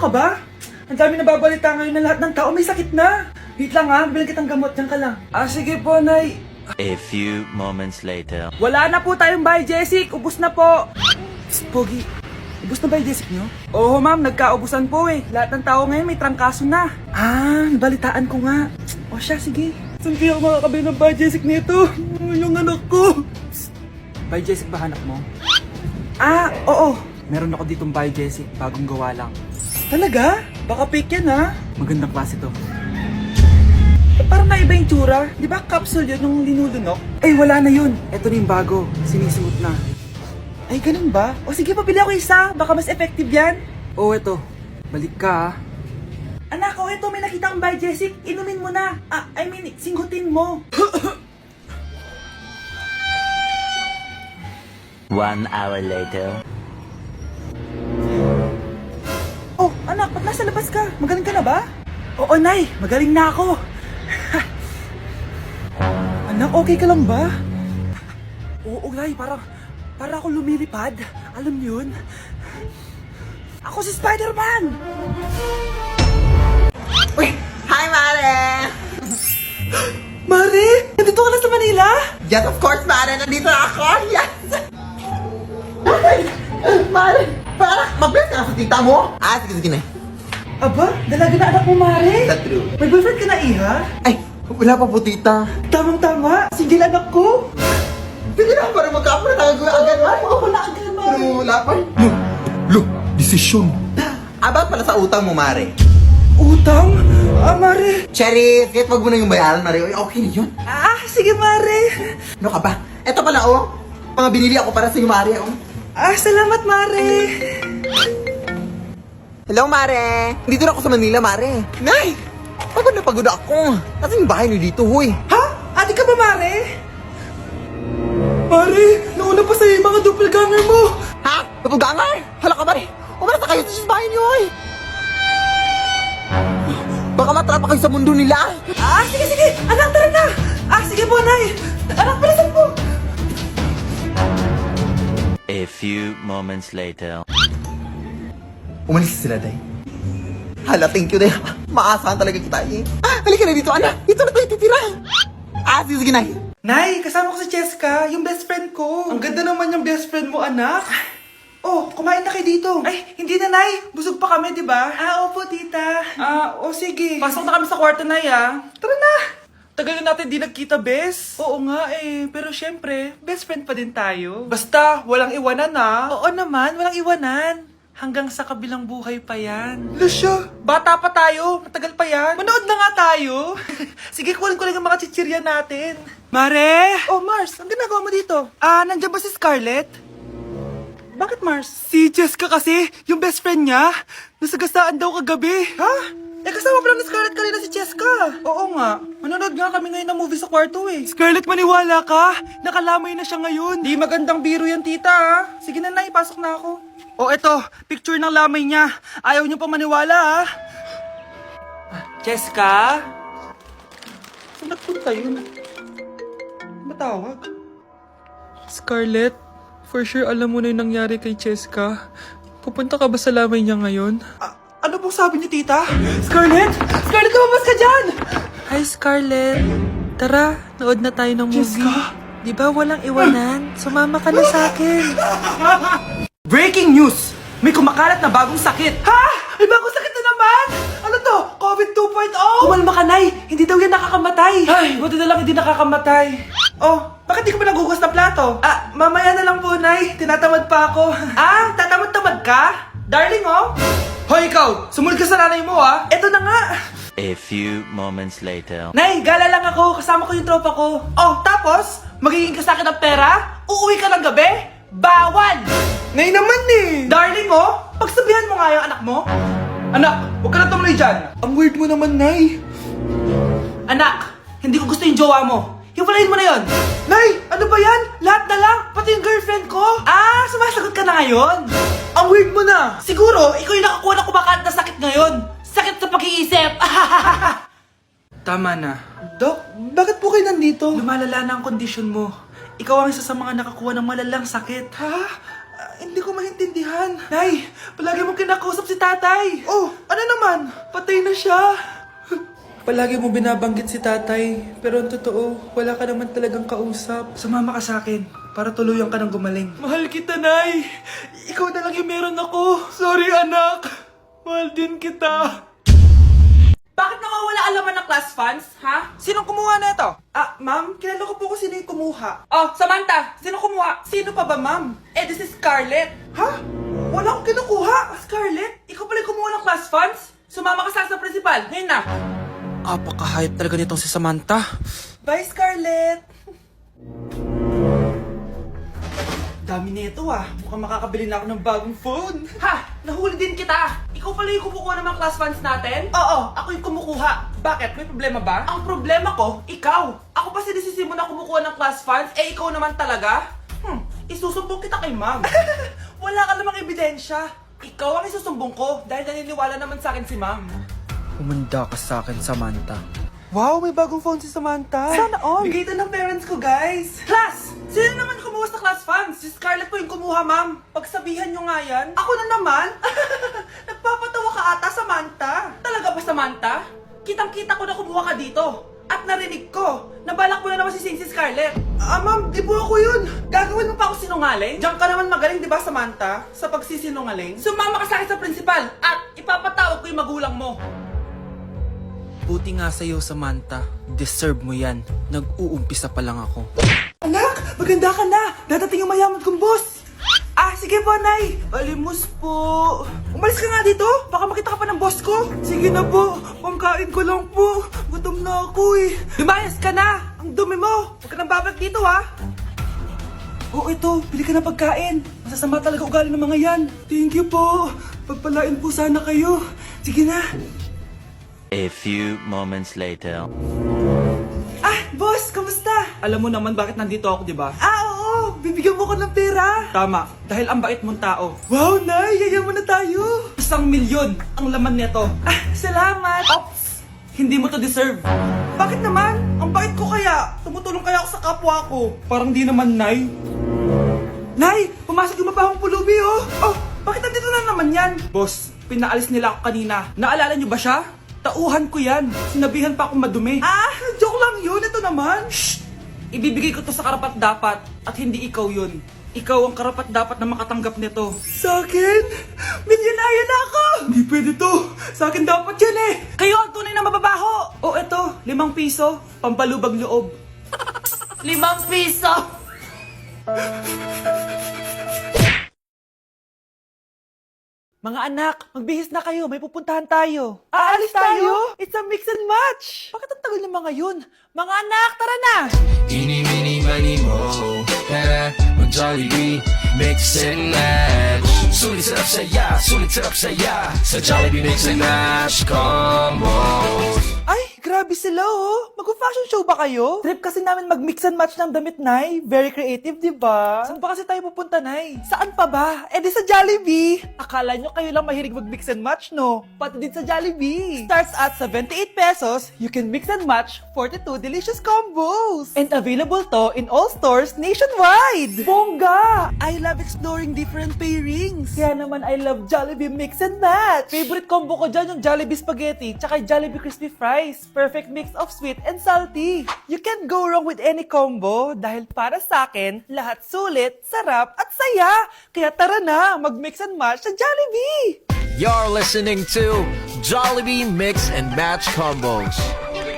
ka ba? Ang dami nababalita ngayon na lahat ng tao may sakit na. Wait lang ha, bilang kitang gamot, dyan ka lang. Sige po, Nay. A few moments later. Wala na po tayong Biogesic, ubus na po. Psst, Pogi, ubus na Biogesic nyo? Oo ma'am, nagkaubusan po eh. Lahat ng tao ngayon may trangkaso na. Nabalitaan ko nga. O siya, sige. Saan kaya ako makakabili ng Biogesic nito? Yung anak ko. Psst, Biogesic ba hanap mo? Oo. Meron ako ditong Biogesic, bagong gawa lang. Talaga? Baka fake yan ha? Magandang klase to. Parang naiba yung tsura. Di ba capsule yun nung linulunok? Ay, wala na yun. Ito na yung bago. Sinisuot na. Ay, ganun ba? O sige, pabili ako isa. Baka mas effective yan. Oo, eto. Balik ka ha. Anak, ito. May nakita akong Biogesic. Inumin mo na. Singhutin mo. 1 hour later. Oh, anak, ba't nasa labas ka? Magaling ka na ba? Oo, Nay. Magaling na ako. Anak, okay ka lang ba? Oo, Nay. Para ako lumilipad. Alam niyo yun? Ako si Spider-Man! Uy! Hi, Mare! Mare! Nandito ka na sa Manila? Yes, of course, Mare! Nandito na ako! Yes! Ay! Mare! Para mag-bless ka na sa tita mo! Sige na. Aba, dalaga na anak mo, Mare? Is that true? May boyfriend ka na, Iha? Ay! Wala pa po, tita. Tamang-tama. Single anak ko. Sige na, para magka-apra na agad, Mare. Ako na agad, Mare. Pero wala pa. Look! Desisyon. About pala sa utang mo, Mare. Utang? Mare. Cherry, kahit wag mo na yung bayaran, Mare. Uy, okay na yun. Sige, Mare. Ano ka ba? Eto pala, mga binili ako para sa'yo, Mare, Salamat, Mare. Hello, Mare! Dito na ako sa Manila, Mare. Nay! Pagod na pagod ako. Kasi yung bahay niyo dito, huy. Ha? Ate ka ba, Mare? Mare, nauna pa sa'yo yung mga doppelganger mo. Ha? Napugangar? Hala ka, Mare! Umalas na kayo sa bahay niyo, huy. Baka matrapa kayo sa mundo nila. Sige. Anak, tara na. Sige po, Nay. Anak, bilisan po. A few moments later. Umalis sila, Day. Hala, thank you, Day. Maasahan talaga kita, eh. Halika na dito, anak. Dito na tayo titira. Sige, Nay. Nay, kasama ko si Cheska, yung best friend ko. Ang ganda naman yung best friend mo, anak. Kumain na kayo dito. Ay, hindi na, Nay. Busog pa kami, di ba? Opo, tita. Sige. Pasok na kami sa kwarto, Nay, Tara na. Tagal na natin di nagkita, bes. Oo nga pero syempre, best friend pa din tayo. Basta, walang iwanan Oo naman, walang iwanan. Hanggang sa kabilang buhay pa yan. Lusya, bata pa tayo. Matagal pa yan. Manood na nga tayo. Sige, kunin ko lang ang mga chichirya natin. Mare! Mars, ang ginagawa mo dito? Nandiyan ba si Scarlett? Bakit, Mars? Si Jessica kasi, yung best friend niya. Nasagasaan daw kagabi. Ha? Kasama pa lang ni Scarlett kanina si Jessica. Oo nga. Manonood nga kami ngayon ng movie sa kwarto Scarlett, maniwala ka. Nakalamay na siya ngayon. Di magandang biro yan, tita Sige na, Nay, pasok na ako. Eto, picture ng lamay niya. Ayaw niyo pa maniwala Jessica? Saan nagpunta yun? Matawag? Scarlett, for sure alam mo na yung nangyari kay Jessica. Pupunta ka ba sa lamay niya ngayon? Ano pong sabi niyo, tita? Scarlett! Scarlett, lumabas ka dyan! Hi, Scarlett. Tara, nood na tayo ng movie. Jessica? Di ba walang iwanan? Sumama ka na sa akin. Breaking news! May kumakalat na bagong sakit. Ha? May bagong sakit na naman? Ano to? COVID 2.0? Kumalma ka, Nay. Hindi daw yan nakakamatay. Ay, buti na lang hindi nakakamatay. Bakit di ka pa nagugas na plato? Mamaya na lang po, Nay. Tinatamad pa ako. Tatamad-tamad ka? Darling, Hoy, ikaw! Sumunod ka sa nanay mo, Eto na nga! A few moments later. Nay, gala lang ako. Kasama ko yung tropa ko. Tapos? Magiging ka sa akin ng pera? Uuwi ka ng gabi? Bawal! Nay naman Darling, pagsabihan mo nga yung anak mo. Anak, huwag ka na tumuloy dyan. Ang weird mo naman, Nay. Anak, hindi ko gusto yung jowa mo. Hiwalayin mo na yon. Nay, ano ba yan? Lahat na lang, pati yung girlfriend ko. Sumasagot ka na ngayon? Ang weird mo na. Siguro, ikaw yung nakakuha na kumakalat na sakit ngayon. Sakit sa pag-iisip. Tama na. Dok, bakit po kayo nandito? Lumalala na ang kondisyon mo. Ikaw ang isa sa mga nakakuha ng malalang sakit. Ha? Hindi ko maintindihan. Nay, palagi mo kinakausap si tatay. Oh, ano naman? Patay na siya. Palagi mo binabanggit si tatay, pero ang totoo, wala ka naman talagang kausap. Sumama ka sa akin, para tuluyan ka ng gumaling. Mahal kita, Nay. Ikaw na lang yung meron ako. Sorry, anak. Mahal din kita. Bakit nawawala alaman ng class funds, ha? Sinong kumuha na ito? Ma'am, kilala ko po kung sino yung kumuha. Oh, Samantha, sino kumuha? Sino pa ba, ma'am? This is Scarlett. Ha? Wala akong kinukuha. Scarlett, ikaw pala yung kumuha ng class funds? Sumama ka sa principal, ngayon na. Apaka-hype talaga nitong si Samantha. Bye, Scarlett! Dami nito Mukhang makakabili na ako ng bagong phone. Ha? Nahuli din kita. Ikaw pala yung kumukuha ng mga class funds natin? Oo, ako yung kumukuha. Bakit? May problema ba? Ang problema ko, ikaw. Ako pa sinisisi mo na kumukuha ng class funds, ikaw naman talaga? Isusumbong kita kay ma'am. Wala ka namang ebidensya. Ikaw ang isusumbong ko dahil naniniwala naman sa akin si ma'am. Humanda ka sa akin, Samantha. Wow, may bagong phone si Samantha. Sana all. Bigay ito ng parents ko, guys. Class! Sino naman kumuha sa class funds? Si Scarlett po yung kumuha, ma'am. Pagsabihan nyo nga yan. Ako na naman? Nagpapatawa ka ata, Samantha. Talaga ba, Samantha? Kitang-kita ko na kumuha ka dito. At narinig ko, nabalak mo na naman si Scarlett. Ma'am, di po ako yun. Gagawin mo pa ako sinungaling? Diyan ka naman magaling, di ba, Samantha? Sa pagsisinungaling. Sumama ka sa akin sa principal at ipapatawag ko yung magulang mo. Buti nga sa'yo, Samantha. Deserve mo yan. Nag-uumpisa pa lang ako. Anak, maganda ka na. Dadating yung mayaman kong boss. Sige po, Nay. Balimos po. Umalis ka nga dito. Baka makita ka pa ng boss ko. Sige na po. Pangkain ko lang po. Gutom na ako eh. Lumayas ka na. Ang dumi mo. Huwag ka nang babalik dito, ha. Oo, ito. Bili ka ng pagkain. Masasama talaga ugali ng mga yan. Thank you po. Pagpalain po sana kayo. Sige na. A few moments later. Boss, kamusta? Alam mo naman bakit nandito ako, di ba? Oo! Bibigyan mo ko ng pera! Tama, dahil ang bait mong tao. Wow, Nay! Yayaman na tayo! 1,000,000 ang laman nito. Salamat! Ops! Hindi mo to deserve. Bakit naman? Ang bait ko kaya. Tumutulong kaya ako sa kapwa ko. Parang di naman, Nay. Nay! Pumasok yung mabahong pulubi, oh! Oh! Bakit nandito na naman yan? Boss, pinaalis nila ako kanina. Naalala niyo ba siya? Tauhan ko yan. Sinabihan pa akong madumi. Joke lang yun. Ito naman. Shh! Ibibigay ko to sa karapat dapat at hindi ikaw yun. Ikaw ang karapat dapat na makatanggap nito. Sa akin? Milyonaryo na ako! Hindi pwede to. Sa akin dapat yan eh. Kayo ang tunay na mababaho. O eto, 5 piso. Pampalubag loob. 5 piso! Mga anak, magbihis na kayo. May pupuntahan tayo. Aalis tayo? It's a mix and match. Bakit ang tagal ng mga yun? Mga anak, tara na! Eeny, meeny, miny, mo. Tara, mag-Jollibee, mix and match. Sulit sarap saya, sulit sarap saya. Sa Jollibee mix and match combo. Ay, grabe sila oh. Mag-fashion show ba kayo? Trip kasi namin mag-mix and match ng damit, Nay. Very creative, di ba? Saan pa kasi tayo pupunta, Nay? Saan pa ba? Di sa Jollibee. Akala nyo kayo lang mahilig mag-mix and match, no? Pati din sa Jollibee. Starts at 78 pesos, you can mix and match 42 delicious combos. And available to in all stores nationwide. Bongga! I love exploring different pairings. Kaya naman I love Jollibee mix and match. Favorite combo ko dyan yung Jollibee spaghetti tsaka Jollibee crispy fries. Perfect mix of sweet and salty. You can't go wrong with any combo dahil para sa akin, lahat sulit, sarap at saya. Kaya tara na, mag-mix and match sa Jollibee! You're listening to Jollibee Mix and Match Combos.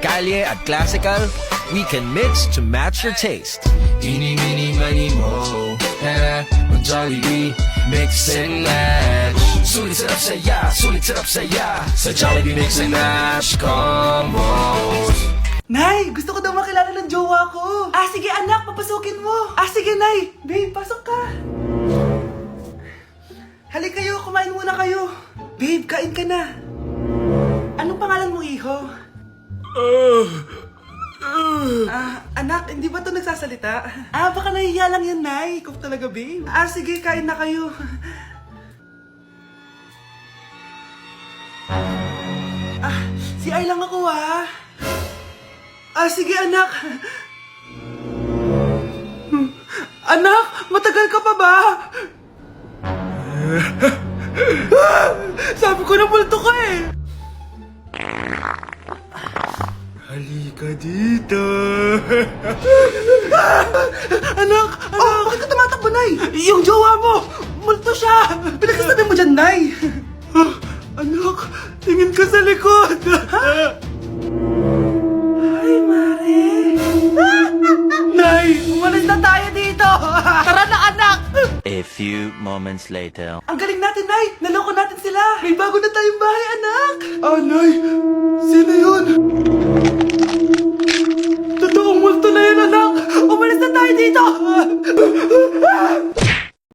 Kalye at Classical, we can mix to match your taste. Eeny, meeny, miny, mo. Tara, mag-Jollibee, mix and match. Sulit sarap saya, sulit sarap saya. Sa Jollibee Mix and Match Combos. Nay, gusto ko daw makilala ng jowa ko. Sige anak, papasukin mo. Sige Nay. Babe, pasok ka. Halika kayo, kumain muna kayo. Babe, kain ka na. Anong pangalan mo, iho? Anak, hindi ba ito nagsasalita? Baka nahihiya lang yan, Nay. Ikaw talaga, babe. Sige, kain na kayo. Si Ay lang ako, sige, anak. Anak, matagal ka pa ba? Sabi ko na multo ka eh! Halika dito! anak! Oh, bakit ka tumatakbo, Nay? Yung jowa mo! Multo siya! Pinagsasabi mo dyan, Nay! anak, tingin ka sa likod! Ay, Mare! Nay, umalis na tayo dito! Tara na, anak! A few moments later. Ang galing natin, Nay! Naloko natin sila! May bago na tayong bahay, anak! Ah, Nay!